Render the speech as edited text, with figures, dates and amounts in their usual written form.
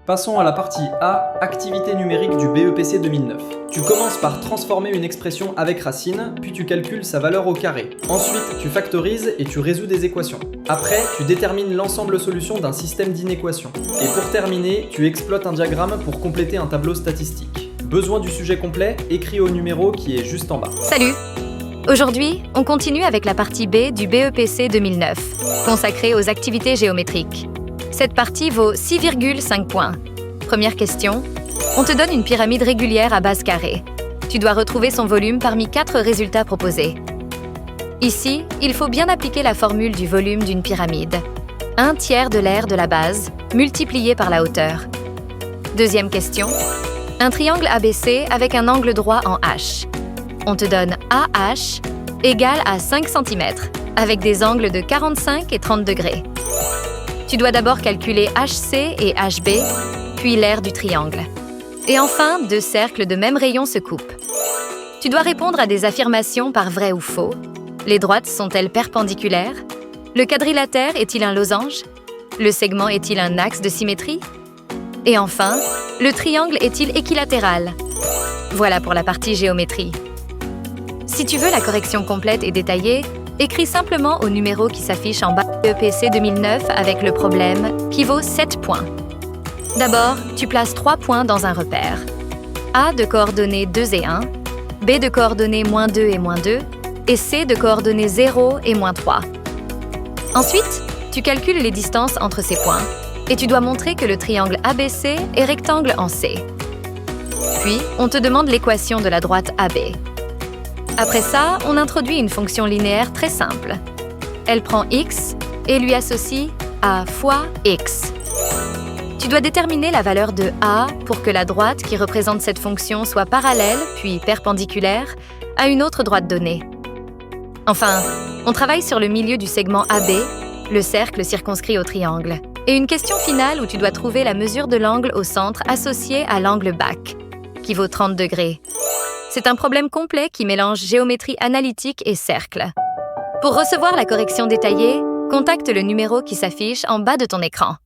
Passons à la partie A, activité numérique du BEPC 2009. Tu commences par transformer une expression avec racine, puis tu calcules sa valeur au carré. Ensuite, tu factorises et tu résous des équations. Après, tu détermines l'ensemble solution d'un système d'inéquations. Et pour terminer, tu exploites un diagramme pour compléter un tableau statistique. Besoin du sujet complet? Écris au numéro qui est juste en bas. Salut! Aujourd'hui, on continue avec la partie B du BEPC 2009, consacrée aux activités géométriques. Cette partie vaut 6,5 points. Première question. On te donne une pyramide régulière à base carrée. Tu dois retrouver son volume parmi 4 résultats proposés. Ici, il faut bien appliquer la formule du volume d'une pyramide. 1/3 de l'aire de la base, multiplié par la hauteur. Deuxième question. Un triangle ABC avec un angle droit en H. On te donne AH égale à 5 cm, avec des angles de 45 et 30 degrés. Tu dois d'abord calculer HC et HB, puis l'aire du triangle. Et enfin, 2 cercles de même rayon se coupent. Tu dois répondre à des affirmations par vrai ou faux. Les droites sont-elles perpendiculaires? Le quadrilatère est-il un losange? Le segment est-il un axe de symétrie? Et enfin, le triangle est-il équilatéral? Voilà pour la partie géométrie. Si tu veux la correction complète et détaillée, écris simplement au numéro qui s'affiche en bas de EPC 2009 avec le problème qui vaut 7 points. D'abord, tu places 3 points dans un repère. A de coordonnées 2 et 1, B de coordonnées -2 et -2, et C de coordonnées 0 et -3. Ensuite, tu calcules les distances entre ces points, et tu dois montrer que le triangle ABC est rectangle en C. Puis, on te demande l'équation de la droite AB. Après ça, on introduit une fonction linéaire très simple. Elle prend x et lui associe a fois x. Tu dois déterminer la valeur de a pour que la droite qui représente cette fonction soit parallèle, puis perpendiculaire, à une autre droite donnée. Enfin, on travaille sur le milieu du segment AB, le cercle circonscrit au triangle, et une question finale où tu dois trouver la mesure de l'angle au centre associé à l'angle bac, qui vaut 30 degrés. C'est un problème complet qui mélange géométrie analytique et cercle. Pour recevoir la correction détaillée, contacte le numéro qui s'affiche en bas de ton écran.